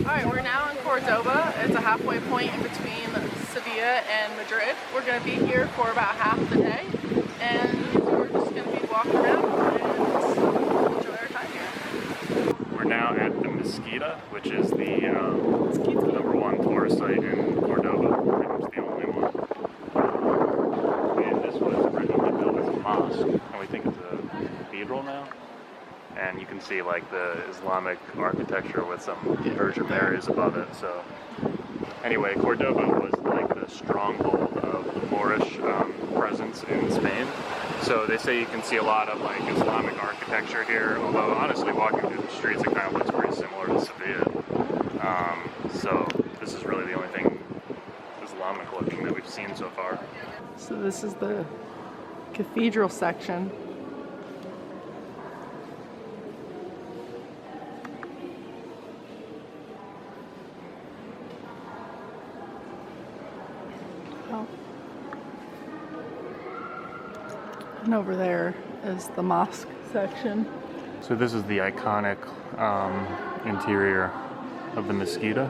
Alright, we're now in Córdoba. It's a halfway point in between Sevilla and Madrid. We're going to be here for about half the day, and we're just going to be walking around and enjoy our time here. We're now at the Mezquita, which is the #1 tourist site in Córdoba, pretty much the only one. And this was originally built as a mosque, and we think it's a cathedral now. And you can see like the Islamic architecture with some Persian areas above it. So anyway, Córdoba was like the stronghold of the Moorish presence in Spain. So they say you can see a lot of like Islamic architecture here, although honestly walking through the streets it kind of looks pretty similar to Sevilla. So this is really the only thing Islamic looking that we've seen so far. So this is the cathedral section. And over there is the mosque section. So this is the iconic interior of the Mezquita.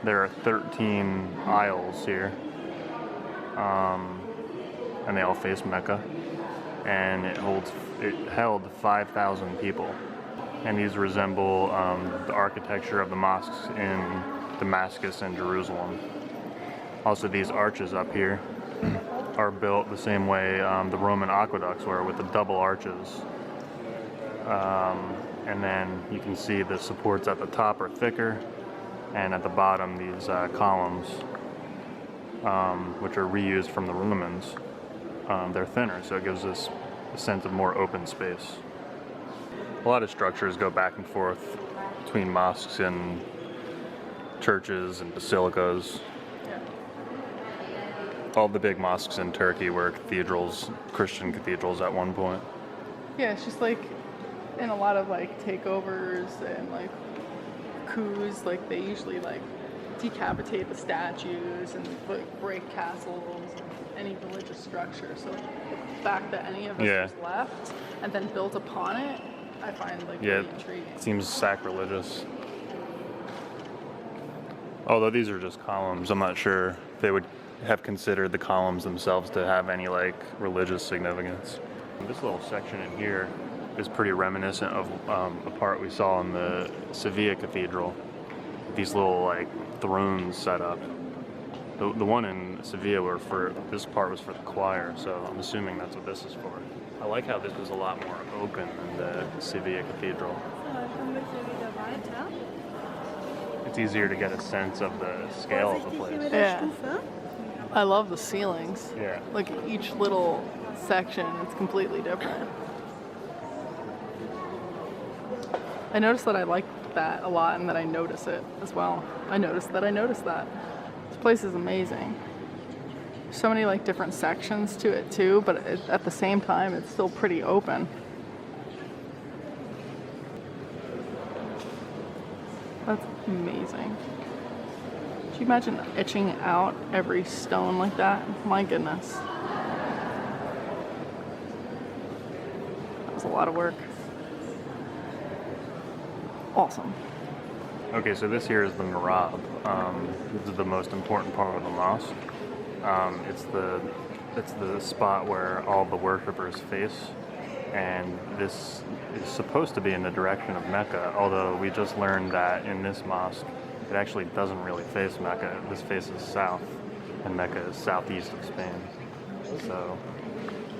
There are 13 aisles here, and they all face Mecca, and it held 5,000 people. And these resemble the architecture of the mosques in Damascus and Jerusalem. Also, these arches up here are built the same way the Roman aqueducts were, with the double arches. And then you can see the supports at the top are thicker, and at the bottom these columns, which are reused from the Romans, they're thinner, so it gives us a sense of more open space. A lot of structures go back and forth between mosques and churches and basilicas. All the big mosques in Turkey were cathedrals, Christian cathedrals at one point. Yeah, it's just like in a lot of like takeovers and like coups, like they usually like decapitate the statues and like break castles and any religious structure. So the fact that any of us was left and then built upon it, I find like really intriguing. It seems sacrilegious. Although these are just columns, I'm not sure they would have considered the columns themselves to have any like religious significance. This little section in here is pretty reminiscent of a part we saw in the Sevilla Cathedral. These little like thrones set up. The one in Sevilla this part was for the choir, so I'm assuming that's what this is for. I like how this was a lot more open than the Sevilla Cathedral. It's easier to get a sense of the scale of the place. Yeah. I love the ceilings. Yeah. Like each little section, it's completely different. I noticed that I like that a lot and that I notice it as well. I noticed that I noticed that. This place is amazing. So many like different sections to it too, but at the same time, it's still pretty open. That's amazing. Could you imagine etching out every stone like that? My goodness. That was a lot of work. Awesome. Okay, so this here is the mihrab. This is the most important part of the mosque. It's the spot where all the worshippers face, and this is supposed to be in the direction of Mecca, although we just learned that in this mosque it actually doesn't really face Mecca. This faces south, and Mecca is southeast of Spain. So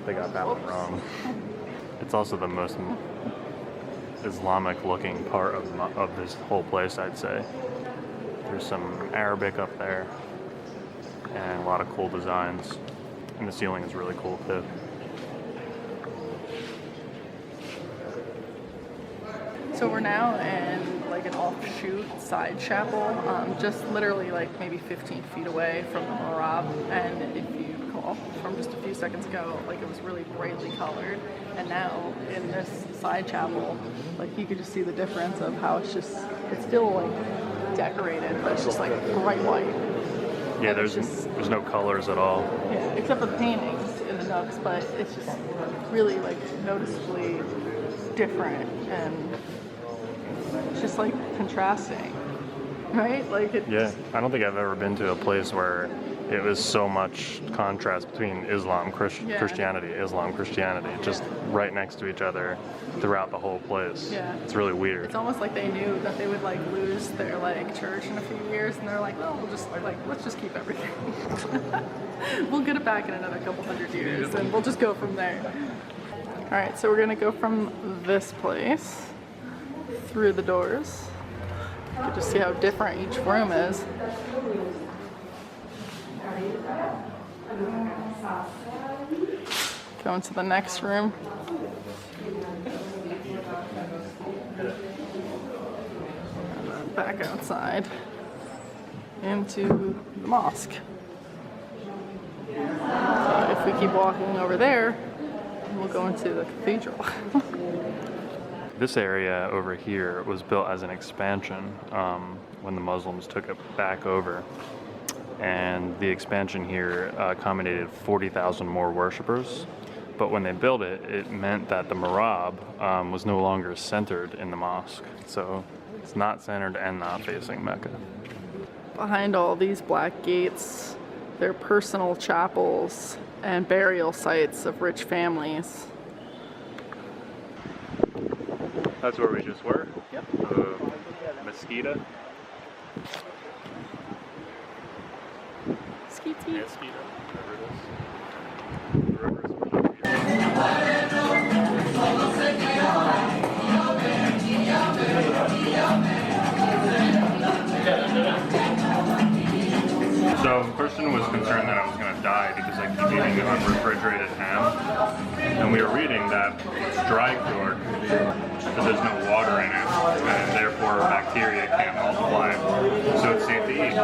they got that one wrong. It's also the most Islamic looking part of this whole place, I'd say. There's some Arabic up there and a lot of cool designs, and the ceiling is really cool too. So we're now in like an offshoot side chapel, just literally like maybe 15 feet away from the mihrab. And if you recall from just a few seconds ago, like it was really brightly colored. And now in this side chapel, like you could just see the difference of how it's still like decorated, but it's just like bright white. Yeah, there's no colors at all. Yeah, except for the paintings in the nooks, but it's just really like noticeably different, and it's just just like contrasting, right? Like it. Yeah, I don't think I've ever been to a place where it was so much contrast between Christianity, Islam, Christianity, just right next to each other throughout the whole place. Yeah. It's really weird. It's almost like they knew that they would like lose their like church in a few years, and they're like, well, let's just keep everything. We'll get it back in another couple hundred years, and we'll just go from there. All right, so we're gonna go from this place through the doors. You can just see how different each room is. Go into the next room. And then back outside into the mosque. So if we keep walking over there, we'll go into the cathedral. This area over here was built as an expansion when the Muslims took it back over. And the expansion here accommodated 40,000 more worshippers. But when they built it, it meant that the mihrab was no longer centered in the mosque. So it's not centered and not facing Mecca. Behind all these black gates, they're personal chapels and burial sites of rich families. That's where we just were? Yep. The Mesquita. Skeety. Mesquita, whatever it is. The river is So Kristen was concerned that I was going to die because I keep eating unrefrigerated ham. And we were reading that it's dry cured because there's no water in it, and therefore bacteria can't multiply. So it's safe to eat.